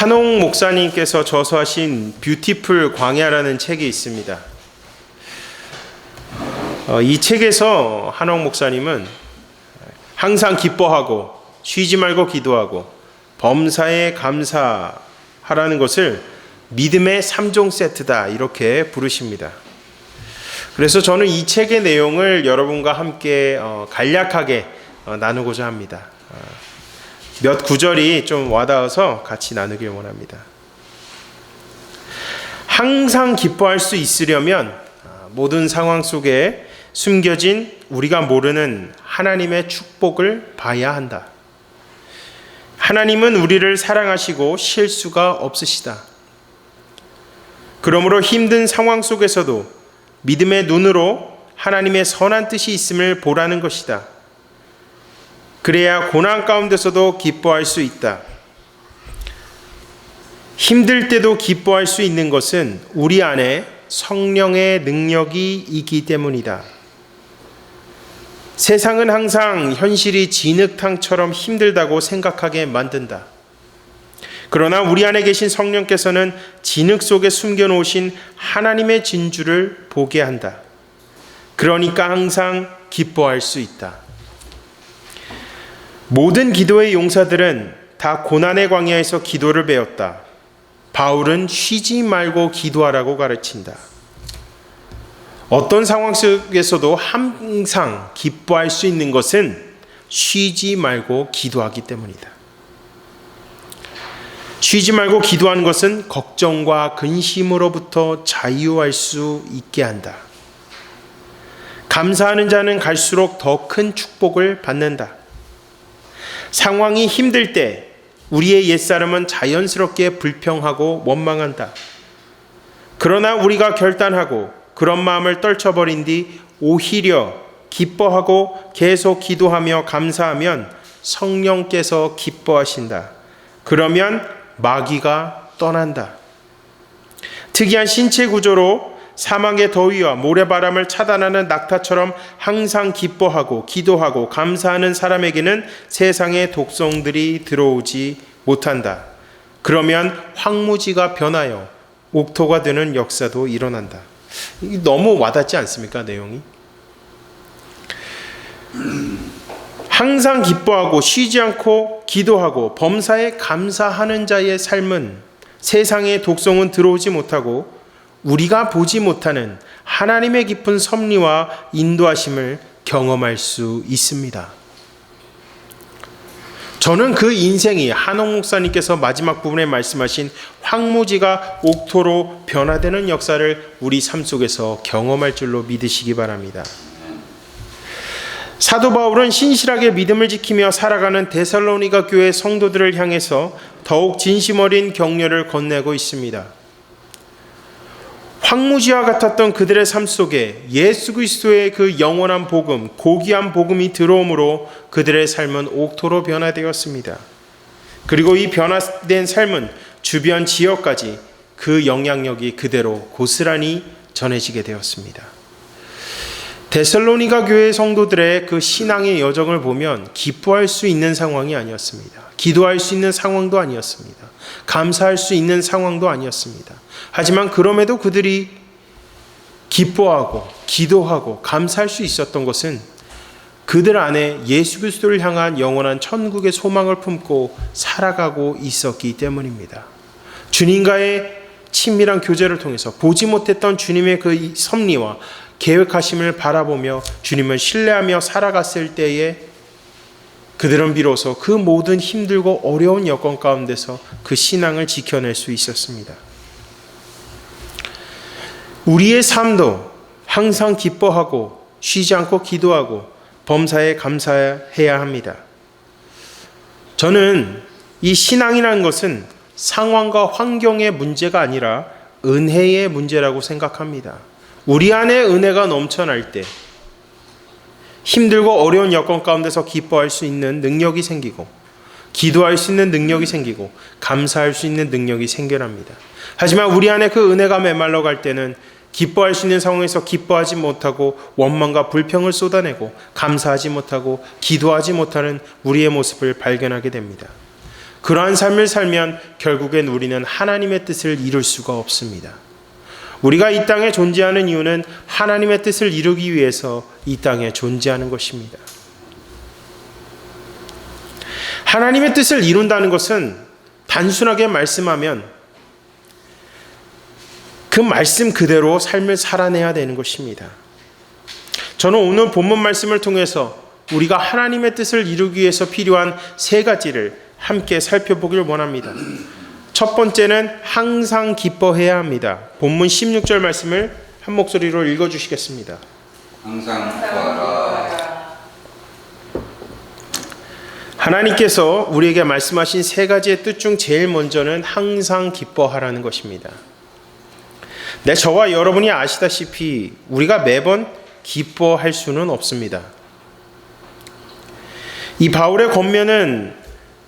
한옥 목사님께서 저서하신 뷰티풀 광야라는 책이 있습니다. 이 책에서 한옥 목사님은 항상 기뻐하고 쉬지 말고 기도하고 범사에 감사하라는 것을 믿음의 3종 세트다 이렇게 부르십니다. 그래서 저는 이 책의 내용을 여러분과 함께 간략하게 나누고자 합니다. 몇 구절이 좀 와닿아서 같이 나누길 원합니다. 항상 기뻐할 수 있으려면 모든 상황 속에 숨겨진 우리가 모르는 하나님의 축복을 봐야 한다. 하나님은 우리를 사랑하시고 실수가 없으시다. 그러므로 힘든 상황 속에서도 믿음의 눈으로 하나님의 선한 뜻이 있음을 보라는 것이다. 그래야 고난 가운데서도 기뻐할 수 있다. 힘들 때도 기뻐할 수 있는 것은 우리 안에 성령의 능력이 있기 때문이다. 세상은 항상 현실이 진흙탕처럼 힘들다고 생각하게 만든다. 그러나 우리 안에 계신 성령께서는 진흙 속에 숨겨놓으신 하나님의 진주를 보게 한다. 그러니까 항상 기뻐할 수 있다. 모든 기도의 용사들은 다 고난의 광야에서 기도를 배웠다. 바울은 쉬지 말고 기도하라고 가르친다. 어떤 상황 속에서도 항상 기뻐할 수 있는 것은 쉬지 말고 기도하기 때문이다. 쉬지 말고 기도하는 것은 걱정과 근심으로부터 자유할 수 있게 한다. 감사하는 자는 갈수록 더 큰 축복을 받는다. 상황이 힘들 때 우리의 옛사람은 자연스럽게 불평하고 원망한다. 그러나 우리가 결단하고 그런 마음을 떨쳐버린 뒤 오히려 기뻐하고 계속 기도하며 감사하면 성령께서 기뻐하신다. 그러면 마귀가 떠난다. 특이한 신체 구조로 사막의 더위와 모래바람을 차단하는 낙타처럼 항상 기뻐하고 기도하고 감사하는 사람에게는 세상의 독성들이 들어오지 못한다. 그러면 황무지가 변하여 옥토가 되는 역사도 일어난다. 너무 와닿지 않습니까? 내용이. 항상 기뻐하고 쉬지 않고 기도하고 범사에 감사하는 자의 삶은 세상의 독성은 들어오지 못하고 우리가 보지 못하는 하나님의 깊은 섭리와 인도하심을 경험할 수 있습니다. 저는 그 인생이 한옥 목사님께서 마지막 부분에 말씀하신 황무지가 옥토로 변화되는 역사를 우리 삶 속에서 경험할 줄로 믿으시기 바랍니다. 사도 바울은 신실하게 믿음을 지키며 살아가는 데살로니가 교회 성도들을 향해서 더욱 진심 어린 격려를 건네고 있습니다. 황무지와 같았던 그들의 삶 속에 예수 그리스도의 그 영원한 복음, 고귀한 복음이 들어옴으로 그들의 삶은 옥토로 변화되었습니다. 그리고 이 변화된 삶은 주변 지역까지 그 영향력이 그대로 고스란히 전해지게 되었습니다. 데살로니가 교회 성도들의 그 신앙의 여정을 보면 기뻐할 수 있는 상황이 아니었습니다. 기도할 수 있는 상황도 아니었습니다. 감사할 수 있는 상황도 아니었습니다. 하지만 그럼에도 그들이 기뻐하고 기도하고 감사할 수 있었던 것은 그들 안에 예수 그리스도를 향한 영원한 천국의 소망을 품고 살아가고 있었기 때문입니다. 주님과의 친밀한 교제를 통해서 보지 못했던 주님의 그 섭리와 계획하심을 바라보며 주님을 신뢰하며 살아갔을 때에 그들은 비로소 그 모든 힘들고 어려운 여건 가운데서 그 신앙을 지켜낼 수 있었습니다. 우리의 삶도 항상 기뻐하고 쉬지 않고 기도하고 범사에 감사해야 합니다. 저는 이 신앙이라는 것은 상황과 환경의 문제가 아니라 은혜의 문제라고 생각합니다. 우리 안에 은혜가 넘쳐날 때 힘들고 어려운 여건 가운데서 기뻐할 수 있는 능력이 생기고 기도할 수 있는 능력이 생기고 감사할 수 있는 능력이 생겨납니다. 하지만 우리 안에 그 은혜가 메말라 갈 때는 기뻐할 수 있는 상황에서 기뻐하지 못하고 원망과 불평을 쏟아내고 감사하지 못하고 기도하지 못하는 우리의 모습을 발견하게 됩니다. 그러한 삶을 살면 결국엔 우리는 하나님의 뜻을 이룰 수가 없습니다. 우리가 이 땅에 존재하는 이유는 하나님의 뜻을 이루기 위해서 이 땅에 존재하는 것입니다. 하나님의 뜻을 이룬다는 것은 단순하게 말씀하면 그 말씀 그대로 삶을 살아내야 되는 것입니다. 저는 오늘 본문 말씀을 통해서 우리가 하나님의 뜻을 이루기 위해서 필요한 세 가지를 함께 살펴보길 원합니다. 첫 번째는 항상 기뻐해야 합니다. 본문 16절 말씀을 한 목소리로 읽어주시겠습니다. 항상 기뻐하라. 하나님께서 우리에게 말씀하신 세 가지의 뜻 중 제일 먼저는 항상 기뻐하라는 것입니다. 저와 여러분이 아시다시피 우리가 매번 기뻐할 수는 없습니다. 이 바울의 권면은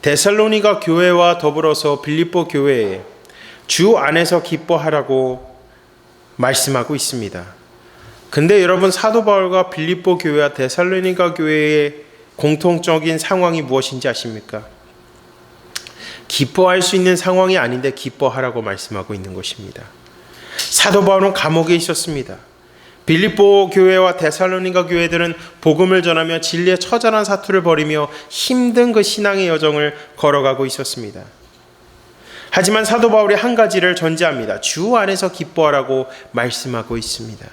데살로니가 교회와 더불어서 빌립보 교회에 주 안에서 기뻐하라고 말씀하고 있습니다. 근데 여러분, 사도 바울과 빌립보 교회와 데살로니가 교회의 공통적인 상황이 무엇인지 아십니까? 기뻐할 수 있는 상황이 아닌데 기뻐하라고 말씀하고 있는 것입니다. 사도 바울은 감옥에 있었습니다. 빌립보 교회와 데살로니가 교회들은 복음을 전하며 진리의 처절한 사투를 벌이며 힘든 그 신앙의 여정을 걸어가고 있었습니다. 하지만 사도 바울이 한 가지를 전제합니다. 주 안에서 기뻐하라고 말씀하고 있습니다.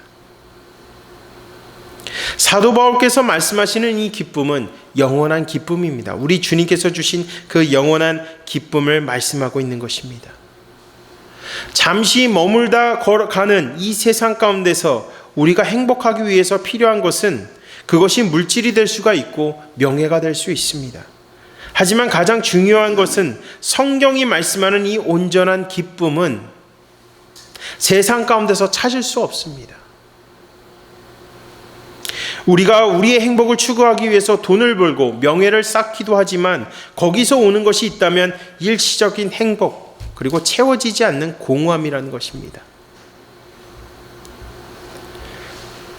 사도 바울께서 말씀하시는 이 기쁨은 영원한 기쁨입니다. 우리 주님께서 주신 그 영원한 기쁨을 말씀하고 있는 것입니다. 잠시 머물다 걸어가는 이 세상 가운데서 우리가 행복하기 위해서 필요한 것은 그것이 물질이 될 수가 있고 명예가 될 수 있습니다. 하지만 가장 중요한 것은 성경이 말씀하는 이 온전한 기쁨은 세상 가운데서 찾을 수 없습니다. 우리가 우리의 행복을 추구하기 위해서 돈을 벌고 명예를 쌓기도 하지만 거기서 오는 것이 있다면 일시적인 행복, 그리고 채워지지 않는 공허함이라는 것입니다.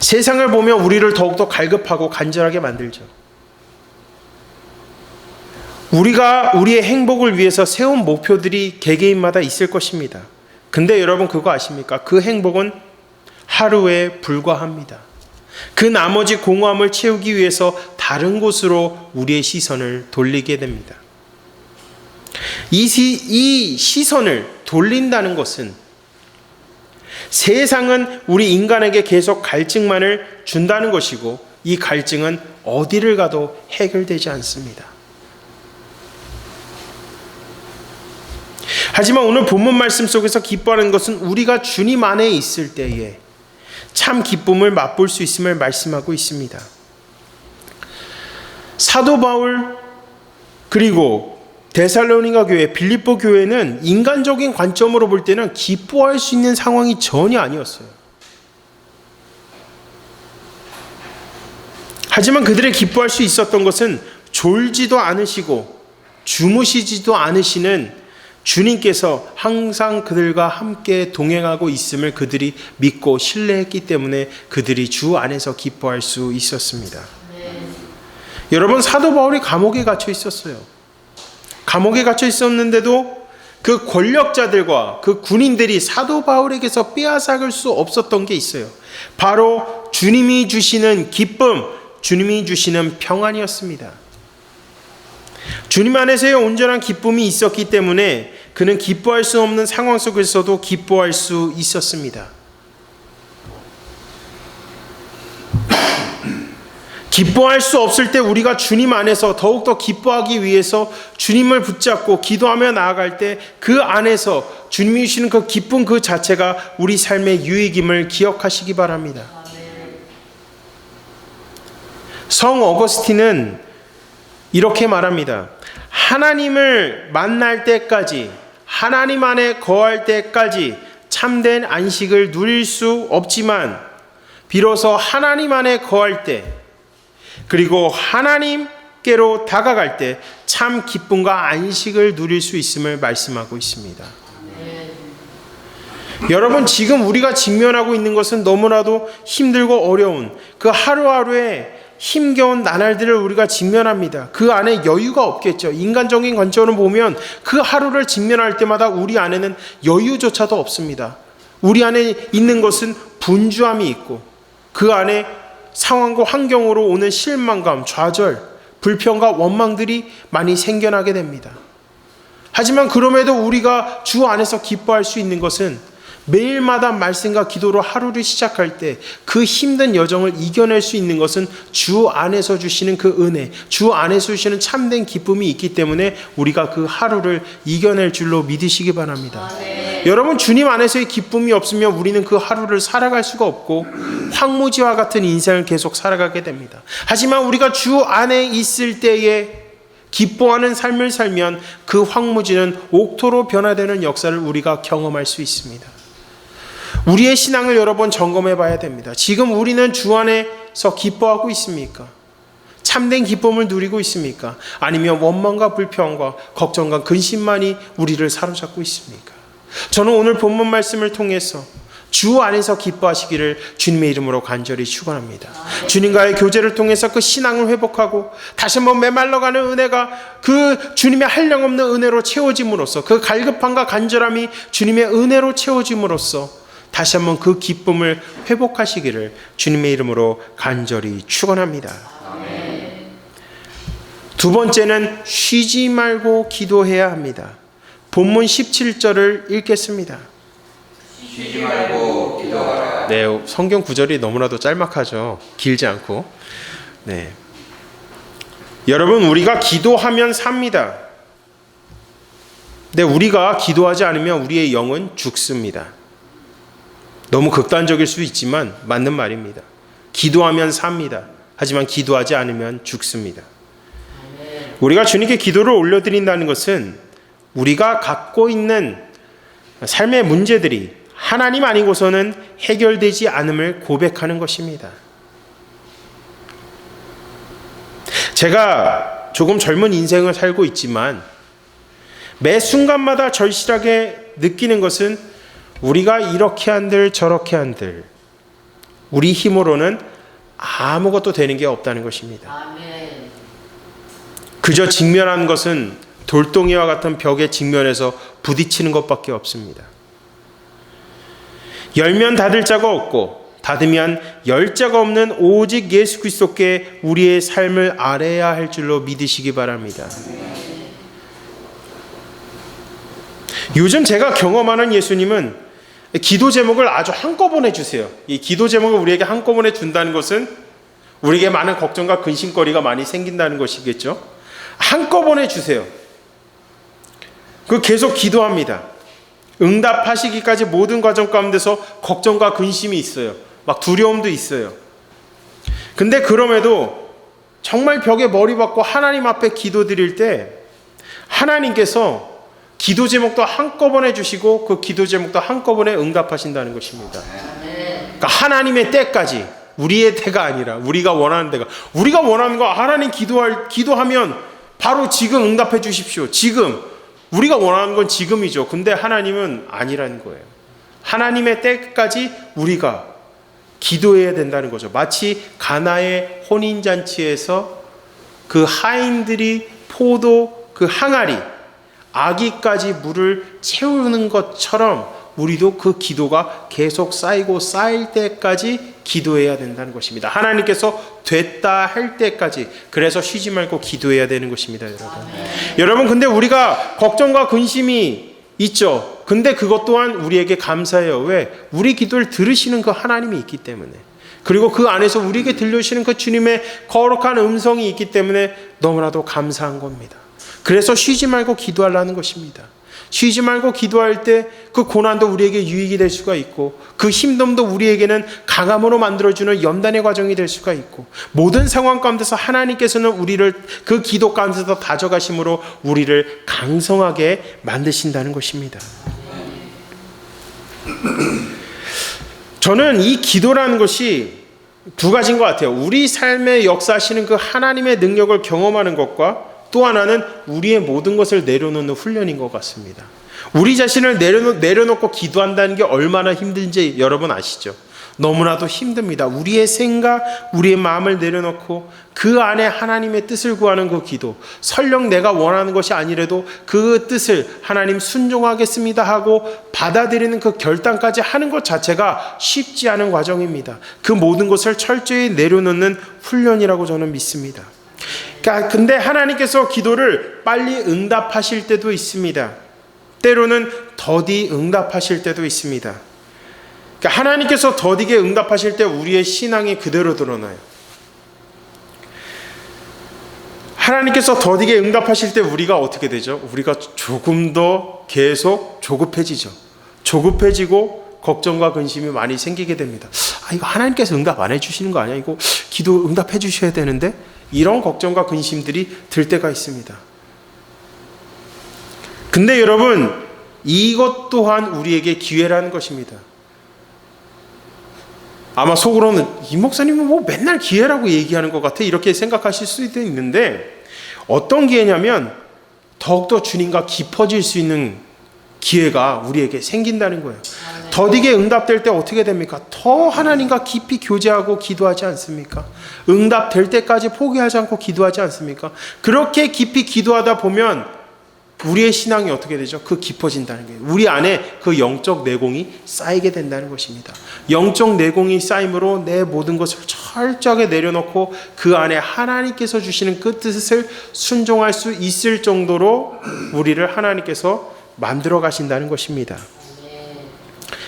세상을 보며 우리를 더욱더 갈급하고 간절하게 만들죠. 우리가 우리의 행복을 위해서 세운 목표들이 개개인마다 있을 것입니다. 근데 여러분 그거 아십니까? 그 행복은 하루에 불과합니다. 그 나머지 공허함을 채우기 위해서 다른 곳으로 우리의 시선을 돌리게 됩니다. 이 시선을 돌린다는 것은 세상은 우리 인간에게 계속 갈증만을 준다는 것이고 이 갈증은 어디를 가도 해결되지 않습니다. 하지만 오늘 본문 말씀 속에서 기뻐하는 것은 우리가 주님 안에 있을 때에 참 기쁨을 맛볼 수 있음을 말씀하고 있습니다. 사도 바울 그리고 데살로니가 교회, 빌립보 교회는 인간적인 관점으로 볼 때는 기뻐할 수 있는 상황이 전혀 아니었어요. 하지만 그들의 기뻐할 수 있었던 것은 졸지도 않으시고 주무시지도 않으시는 주님께서 항상 그들과 함께 동행하고 있음을 그들이 믿고 신뢰했기 때문에 그들이 주 안에서 기뻐할 수 있었습니다. 여러분, 사도 바울이 감옥에 갇혀 있었어요. 감옥에 갇혀 있었는데도 그 권력자들과 그 군인들이 사도 바울에게서 빼앗아갈 수 없었던 게 있어요. 바로 주님이 주시는 기쁨, 주님이 주시는 평안이었습니다. 주님 안에서의 온전한 기쁨이 있었기 때문에 그는 기뻐할 수 없는 상황 속에서도 기뻐할 수 있었습니다. 기뻐할 수 없을 때 우리가 주님 안에서 더욱더 기뻐하기 위해서 주님을 붙잡고 기도하며 나아갈 때 그 안에서 주님이 주시는 그 기쁨 그 자체가 우리 삶의 유익임을 기억하시기 바랍니다. 성 어거스틴은 이렇게 말합니다. 하나님을 만날 때까지, 하나님 안에 거할 때까지 참된 안식을 누릴 수 없지만 비로소 하나님 안에 거할 때, 그리고 하나님께로 다가갈 때 참 기쁨과 안식을 누릴 수 있음을 말씀하고 있습니다. 여러분, 지금 우리가 직면하고 있는 것은 너무나도 힘들고 어려운 그 하루하루의 힘겨운 나날들을 우리가 직면합니다. 그 안에 여유가 없겠죠. 인간적인 관점으로 보면 그 하루를 직면할 때마다 우리 안에는 여유조차도 없습니다. 우리 안에 있는 것은 분주함이 있고 그 안에 상황과 환경으로 오는 실망감, 좌절, 불평과 원망들이 많이 생겨나게 됩니다. 하지만 그럼에도 우리가 주 안에서 기뻐할 수 있는 것은 매일마다 말씀과 기도로 하루를 시작할 때 그 힘든 여정을 이겨낼 수 있는 것은 주 안에서 주시는 그 은혜, 주 안에서 주시는 참된 기쁨이 있기 때문에 우리가 그 하루를 이겨낼 줄로 믿으시기 바랍니다. 여러분, 주님 안에서의 기쁨이 없으면 우리는 그 하루를 살아갈 수가 없고 황무지와 같은 인생을 계속 살아가게 됩니다. 하지만 우리가 주 안에 있을 때에 기뻐하는 삶을 살면 그 황무지는 옥토로 변화되는 역사를 우리가 경험할 수 있습니다. 우리의 신앙을 여러 번 점검해 봐야 됩니다. 지금 우리는 주 안에서 기뻐하고 있습니까? 참된 기쁨을 누리고 있습니까? 아니면 원망과 불평과 걱정과 근심만이 우리를 사로잡고 있습니까? 저는 오늘 본문 말씀을 통해서 주 안에서 기뻐하시기를 주님의 이름으로 간절히 축원합니다. 주님과의 교제를 통해서 그 신앙을 회복하고 다시 한번 메말라가는 은혜가 그 주님의 한량없는 은혜로 채워짐으로써 그 갈급함과 간절함이 주님의 은혜로 채워짐으로써 다시 한번 그 기쁨을 회복하시기를 주님의 이름으로 간절히 축원합니다. 두 번째는 쉬지 말고 기도해야 합니다. 본문 17절을 읽겠습니다. 쉬지 말고 기도하라. 네, 성경 구절이 너무나도 짤막하죠. 길지 않고. 네. 여러분, 우리가 기도하면 삽니다. 근데 우리가 기도하지 않으면 우리의 영은 죽습니다. 너무 극단적일 수 있지만 맞는 말입니다. 기도하면 삽니다. 하지만 기도하지 않으면 죽습니다. 우리가 주님께 기도를 올려드린다는 것은 우리가 갖고 있는 삶의 문제들이 하나님 아니고서는 해결되지 않음을 고백하는 것입니다. 제가 조금 젊은 인생을 살고 있지만 매 순간마다 절실하게 느끼는 것은 우리가 이렇게 한들 저렇게 한들 우리 힘으로는 아무것도 되는 게 없다는 것입니다. 그저 직면한 것은 돌덩이와 같은 벽에 직면해서 부딪히는 것밖에 없습니다. 열면 닫을 자가 없고 닫으면 열 자가 없는 오직 예수 그리스도께 우리의 삶을 아뢰야 할 줄로 믿으시기 바랍니다. 요즘 제가 경험하는 예수님은 기도 제목을 아주 한꺼번에 주세요. 이 기도 제목을 우리에게 한꺼번에 준다는 것은 우리에게 많은 걱정과 근심거리가 많이 생긴다는 것이겠죠. 한꺼번에 주세요. 그 계속 기도합니다. 응답하시기까지 모든 과정 가운데서 걱정과 근심이 있어요. 막 두려움도 있어요. 근데 그럼에도 정말 벽에 머리 박고 하나님 앞에 기도 드릴 때 하나님께서 기도 제목도 한꺼번에 주시고 그 기도 제목도 한꺼번에 응답하신다는 것입니다. 그러니까 하나님의 때까지, 우리의 때가 아니라 우리가 원하는 때가, 우리가 원하는 거 하나님 기도하면 바로 지금 응답해 주십시오. 지금 우리가 원하는 건 지금이죠. 근데 하나님은 아니라는 거예요. 하나님의 때까지 우리가 기도해야 된다는 거죠. 마치 가나의 혼인잔치에서 그 하인들이 포도 그 항아리 아기까지 물을 채우는 것처럼 우리도 그 기도가 계속 쌓이고 쌓일 때까지 기도해야 된다는 것입니다. 하나님께서 됐다 할 때까지, 그래서 쉬지 말고 기도해야 되는 것입니다, 여러분. 여러분, 근데 우리가 걱정과 근심이 있죠. 근데 그것 또한 우리에게 감사해요. 왜? 우리 기도를 들으시는 그 하나님이 있기 때문에. 그리고 그 안에서 우리에게 들려주시는 그 주님의 거룩한 음성이 있기 때문에 너무나도 감사한 겁니다. 그래서 쉬지 말고 기도하라는 것입니다. 쉬지 말고 기도할 때 그 고난도 우리에게 유익이 될 수가 있고 그 힘듦도 우리에게는 강함으로 만들어주는 연단의 과정이 될 수가 있고 모든 상황 가운데서 하나님께서는 우리를 그 기도 가운데서 다져가심으로 우리를 강성하게 만드신다는 것입니다. 저는 이 기도라는 것이 두 가지인 것 같아요. 우리 삶에 역사하시는 그 하나님의 능력을 경험하는 것과 또 하나는 우리의 모든 것을 내려놓는 훈련인 것 같습니다. 우리 자신을 내려놓고 기도한다는 게 얼마나 힘든지 여러분 아시죠? 너무나도 힘듭니다. 우리의 생각, 우리의 마음을 내려놓고 그 안에 하나님의 뜻을 구하는 그 기도, 설령 내가 원하는 것이 아니라도 그 뜻을 하나님 순종하겠습니다 하고 받아들이는 그 결단까지 하는 것 자체가 쉽지 않은 과정입니다. 그 모든 것을 철저히 내려놓는 훈련이라고 저는 믿습니다. 근데 하나님께서 기도를 빨리 응답하실 때도 있습니다. 때로는 더디 응답하실 때도 있습니다. 하나님께서 더디게 응답하실 때 우리의 신앙이 그대로 드러나요. 하나님께서 더디게 응답하실 때 우리가 어떻게 되죠? 우리가 조금 더 계속 조급해지죠. 조급해지고 걱정과 근심이 많이 생기게 됩니다. 이거 하나님께서 응답 안 해주시는 거 아니야? 이거 기도 응답해 주셔야 되는데? 이런 걱정과 근심들이 들 때가 있습니다. 근데 여러분, 이것 또한 우리에게 기회라는 것입니다. 아마 속으로는 이 목사님은 뭐 맨날 기회라고 얘기하는 것 같아 이렇게 생각하실 수도 있는데, 어떤 기회냐면 더욱더 주님과 깊어질 수 있는 기회가 우리에게 생긴다는 거예요. 더디게 응답될 때 어떻게 됩니까? 더 하나님과 깊이 교제하고 기도하지 않습니까? 응답될 때까지 포기하지 않고 기도하지 않습니까? 그렇게 깊이 기도하다 보면 우리의 신앙이 어떻게 되죠? 그 깊어진다는 거예요. 우리 안에 그 영적 내공이 쌓이게 된다는 것입니다. 영적 내공이 쌓임으로 내 모든 것을 철저하게 내려놓고 그 안에 하나님께서 주시는 그 뜻을 순종할 수 있을 정도로 우리를 하나님께서 만들어 가신다는 것입니다.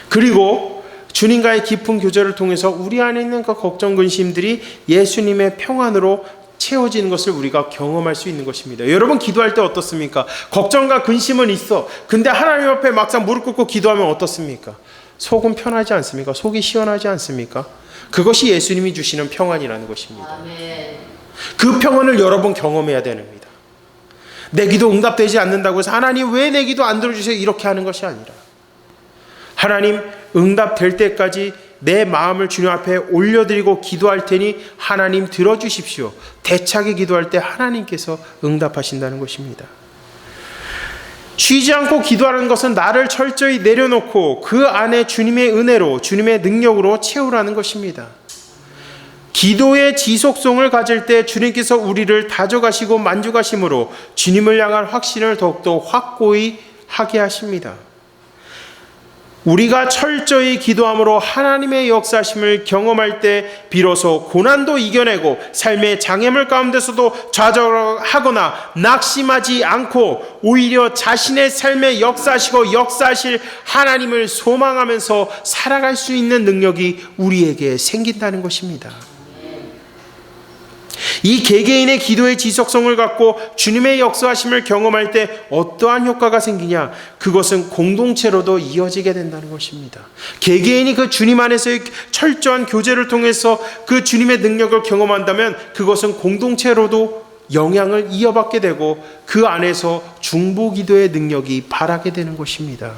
그리고 주님과의 깊은 교제를 통해서 우리 안에 있는 그 걱정, 근심들이 예수님의 평안으로 채워지는 것을 우리가 경험할 수 있는 것입니다. 여러분, 기도할 때 어떻습니까? 걱정과 근심은 있어. 근데 하나님 앞에 막상 무릎 꿇고 기도하면 어떻습니까? 속은 편하지 않습니까? 속이 시원하지 않습니까? 그것이 예수님이 주시는 평안이라는 것입니다. 아멘. 그 평안을 여러 번 경험해야 됩니다. 내 기도 응답되지 않는다고 해서 하나님 왜 내 기도 안 들어주세요? 이렇게 하는 것이 아니라, 하나님 응답될 때까지 내 마음을 주님 앞에 올려드리고 기도할 테니 하나님 들어주십시오. 대차게 기도할 때 하나님께서 응답하신다는 것입니다. 쉬지 않고 기도하는 것은 나를 철저히 내려놓고 그 안에 주님의 은혜로, 주님의 능력으로 채우라는 것입니다. 기도의 지속성을 가질 때 주님께서 우리를 다져가시고 만족하심으로 주님을 향한 확신을 더욱더 확고히 하게 하십니다. 우리가 철저히 기도함으로 하나님의 역사심을 경험할 때 비로소 고난도 이겨내고 삶의 장애물 가운데서도 좌절하거나 낙심하지 않고 오히려 자신의 삶에 역사하시고 역사하실 하나님을 소망하면서 살아갈 수 있는 능력이 우리에게 생긴다는 것입니다. 이 개개인의 기도의 지속성을 갖고 주님의 역사하심을 경험할 때 어떠한 효과가 생기냐? 그것은 공동체로도 이어지게 된다는 것입니다. 개개인이 그 주님 안에서의 철저한 교제를 통해서 그 주님의 능력을 경험한다면 그것은 공동체로도 영향을 이어받게 되고 그 안에서 중보기도의 능력이 발하게 되는 것입니다.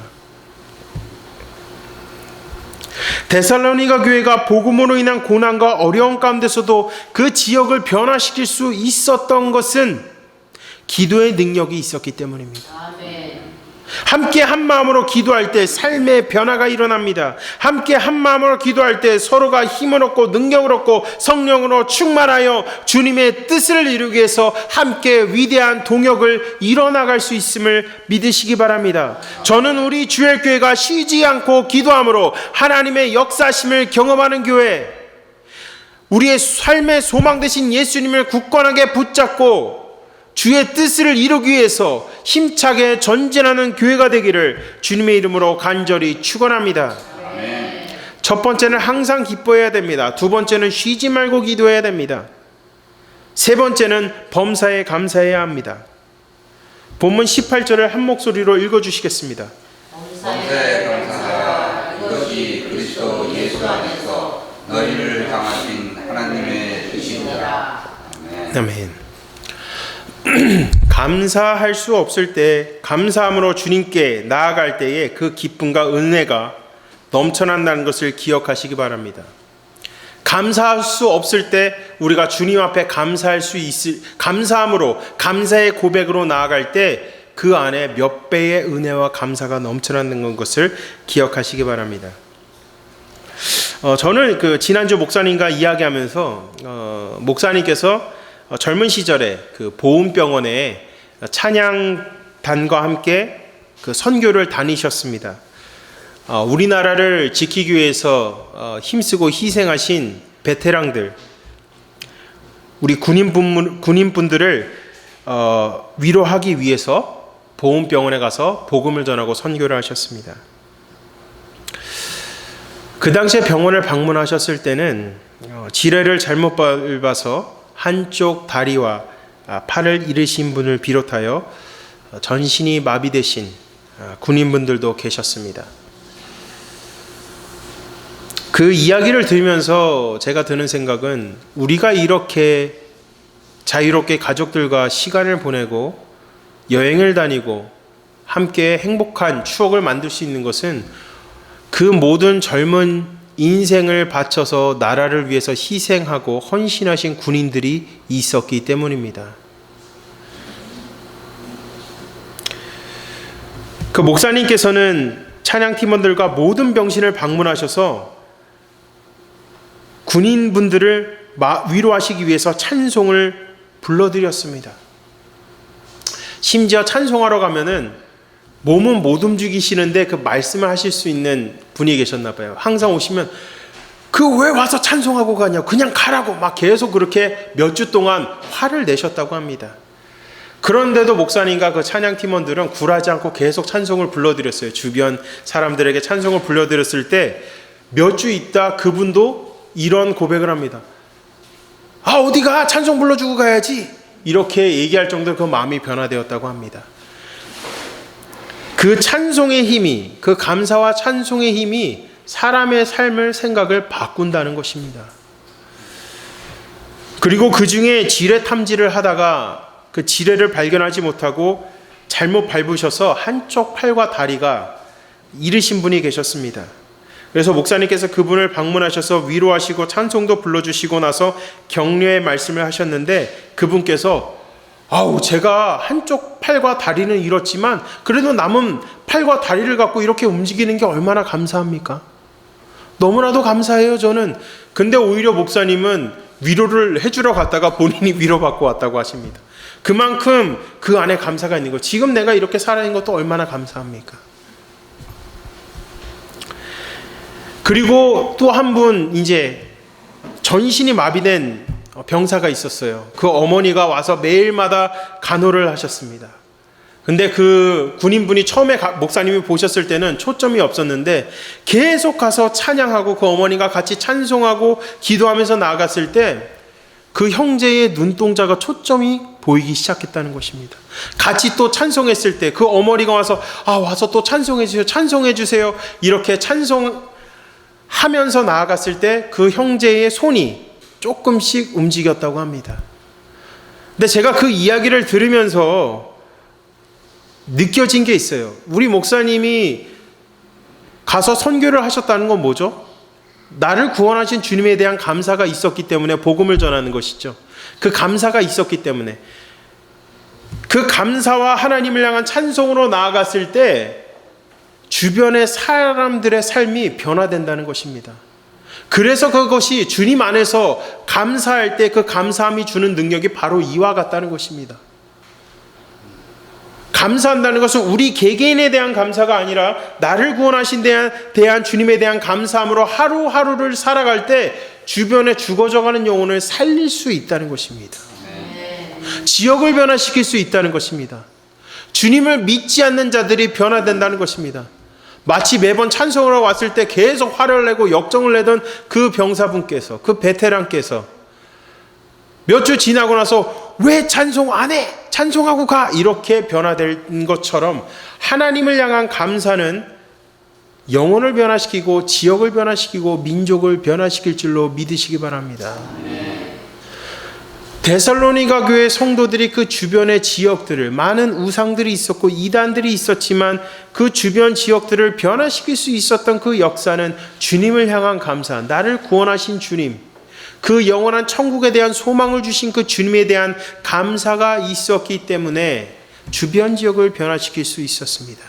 데살로니가 교회가 복음으로 인한 고난과 어려움 가운데서도 그 지역을 변화시킬 수 있었던 것은 기도의 능력이 있었기 때문입니다. 아멘. 함께 한 마음으로 기도할 때 삶의 변화가 일어납니다. 함께 한 마음으로 기도할 때 서로가 힘을 얻고 능력을 얻고 성령으로 충만하여 주님의 뜻을 이루기 위해서 함께 위대한 동역을 이뤄나갈 수 있음을 믿으시기 바랍니다. 저는 우리 주일교회가 쉬지 않고 기도함으로 하나님의 역사심을 경험하는 교회, 우리의 삶의 소망 되신 예수님을 굳건하게 붙잡고 주의 뜻을 이루기 위해서 힘차게 전진하는 교회가 되기를 주님의 이름으로 간절히 축원합니다. 아멘. 첫 번째는 항상 기뻐해야 됩니다. 두 번째는 쉬지 말고 기도해야 됩니다. 세 번째는 범사에 감사해야 합니다. 본문 18절을 한 목소리로 읽어주시겠습니다. 범사에 감사하라. 이것이 그리스도 예수 안에서 너희를 향하신 하나님의 뜻이니라. 아멘. 아멘. 감사할 수 없을 때, 감사함으로 주님께 나아갈 때에 그 기쁨과 은혜가 넘쳐난다는 것을 기억하시기 바랍니다. 감사할 수 없을 때 우리가 주님 앞에 감사함으로, 감사의 고백으로 나아갈 때 그 안에 몇 배의 은혜와 감사가 넘쳐나는 것을 기억하시기 바랍니다. 저는 그 지난주 목사님과 이야기하면서 목사님께서 젊은 시절에 그 보훈병원에 찬양단과 함께 그 선교를 다니셨습니다. 우리나라를 지키기 위해서 힘쓰고 희생하신 베테랑들, 우리 군인분들을 위로하기 위해서 보훈병원에 가서 복음을 전하고 선교를 하셨습니다. 그 당시에 병원을 방문하셨을 때는 지뢰를 잘못 밟아서 한쪽 다리와 팔을 잃으신 분을 비롯하여 전신이 마비되신 군인분들도 계셨습니다. 그 이야기를 들으면서 제가 드는 생각은 우리가 이렇게 자유롭게 가족들과 시간을 보내고 여행을 다니고 함께 행복한 추억을 만들 수 있는 것은 그 모든 젊은 인생을 바쳐서 나라를 위해서 희생하고 헌신하신 군인들이 있었기 때문입니다. 그 목사님께서는 찬양팀원들과 모든 병신을 방문하셔서 군인분들을 위로하시기 위해서 찬송을 불러드렸습니다. 심지어 찬송하러 가면은 몸은 못 움직이시는데 그 말씀을 하실 수 있는 분이 계셨나 봐요. 항상 오시면 그 왜 와서 찬송하고 가냐, 그냥 가라고 막 계속 그렇게 몇 주 동안 화를 내셨다고 합니다. 그런데도 목사님과 그 찬양팀원들은 굴하지 않고 계속 찬송을 불러드렸어요. 주변 사람들에게 찬송을 불러드렸을 때 몇 주 있다 그분도 이런 고백을 합니다. 어디가 찬송 불러주고 가야지, 이렇게 얘기할 정도로 그 마음이 변화되었다고 합니다. 그 찬송의 힘이, 그 감사와 찬송의 힘이 사람의 삶을, 생각을 바꾼다는 것입니다. 그리고 그 중에 지뢰 탐지를 하다가 그 지뢰를 발견하지 못하고 잘못 밟으셔서 한쪽 팔과 다리가 잃으신 분이 계셨습니다. 그래서 목사님께서 그분을 방문하셔서 위로하시고 찬송도 불러주시고 나서 격려의 말씀을 하셨는데 그분께서 제가 한쪽 팔과 다리는 잃었지만 그래도 남은 팔과 다리를 갖고 이렇게 움직이는 게 얼마나 감사합니까? 너무나도 감사해요, 저는. 근데 오히려 목사님은 위로를 해주러 갔다가 본인이 위로받고 왔다고 하십니다. 그만큼 그 안에 감사가 있는 거예요. 지금 내가 이렇게 살아있는 것도 얼마나 감사합니까? 그리고 또 한 분, 이제 전신이 마비된 병사가 있었어요. 그 어머니가 와서 매일마다 간호를 하셨습니다. 근데 그 군인분이 처음에 목사님이 보셨을 때는 초점이 없었는데 계속 가서 찬양하고 그 어머니가 같이 찬송하고 기도하면서 나아갔을 때 그 형제의 눈동자가 초점이 보이기 시작했다는 것입니다. 같이 또 찬송했을 때 그 어머니가 와서 와서 또 찬송해 주세요, 찬송해 주세요, 이렇게 찬송하면서 나아갔을 때 그 형제의 손이 조금씩 움직였다고 합니다. 근데 제가 그 이야기를 들으면서 느껴진 게 있어요. 우리 목사님이 가서 선교를 하셨다는 건 뭐죠? 나를 구원하신 주님에 대한 감사가 있었기 때문에 복음을 전하는 것이죠. 그 감사가 있었기 때문에 그 감사와 하나님을 향한 찬송으로 나아갔을 때 주변의 사람들의 삶이 변화된다는 것입니다. 그래서 그것이 주님 안에서 감사할 때 그 감사함이 주는 능력이 바로 이와 같다는 것입니다. 감사한다는 것은 우리 개개인에 대한 감사가 아니라 나를 구원하신 데에 대한 주님에 대한 감사함으로 하루하루를 살아갈 때 주변에 죽어져가는 영혼을 살릴 수 있다는 것입니다. 지역을 변화시킬 수 있다는 것입니다. 주님을 믿지 않는 자들이 변화된다는 것입니다. 마치 매번 찬송을 하고 왔을 때 계속 화를 내고 역정을 내던 그 병사분께서, 그 베테랑께서 몇 주 지나고 나서 왜 찬송 안 해? 찬송하고 가! 이렇게 변화된 것처럼 하나님을 향한 감사는 영혼을 변화시키고 지역을 변화시키고 민족을 변화시킬 줄로 믿으시기 바랍니다. 데살로니가 교회 성도들이 그 주변의 지역들을, 많은 우상들이 있었고 이단들이 있었지만 그 주변 지역들을 변화시킬 수 있었던 그 역사는 주님을 향한 감사, 나를 구원하신 주님, 그 영원한 천국에 대한 소망을 주신 그 주님에 대한 감사가 있었기 때문에 주변 지역을 변화시킬 수 있었습니다.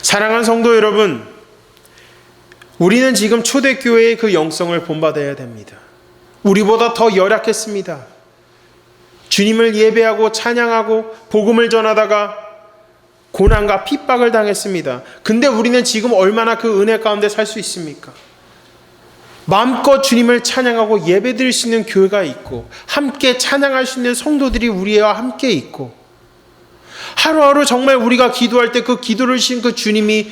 사랑하는 성도 여러분, 우리는 지금 초대교회의 그 영성을 본받아야 됩니다. 우리보다 더 열악했습니다. 주님을 예배하고 찬양하고 복음을 전하다가 고난과 핍박을 당했습니다. 근데 우리는 지금 얼마나 그 은혜 가운데 살 수 있습니까? 마음껏 주님을 찬양하고 예배드릴 수 있는 교회가 있고 함께 찬양할 수 있는 성도들이 우리와 함께 있고 하루하루 정말 우리가 기도할 때 그 기도를 주신 그 주님이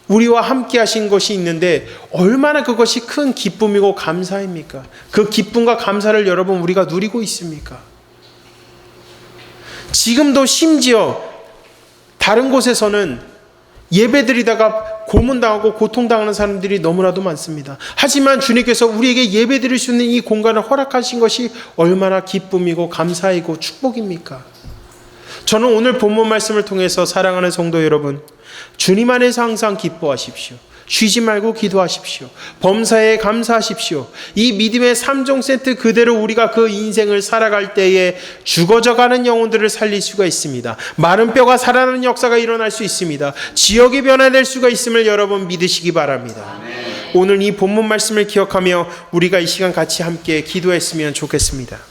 우리와 함께 하신 것이 있는데 얼마나 그것이 큰 기쁨이고 감사입니까? 그 기쁨과 감사를 여러분 우리가 누리고 있습니까? 지금도 심지어 다른 곳에서는 예배드리다가 고문당하고 고통당하는 사람들이 너무나도 많습니다. 하지만 주님께서 우리에게 예배드릴 수 있는 이 공간을 허락하신 것이 얼마나 기쁨이고 감사이고 축복입니까? 저는 오늘 본문 말씀을 통해서 사랑하는 성도 여러분, 주님 안에서 항상 기뻐하십시오. 쉬지 말고 기도하십시오. 범사에 감사하십시오. 이 믿음의 3종 세트 그대로 우리가 그 인생을 살아갈 때에 죽어져가는 영혼들을 살릴 수가 있습니다. 마른 뼈가 살아나는 역사가 일어날 수 있습니다. 지역이 변화될 수가 있음을 여러분 믿으시기 바랍니다. 오늘 이 본문 말씀을 기억하며 우리가 이 시간 같이 함께 기도했으면 좋겠습니다.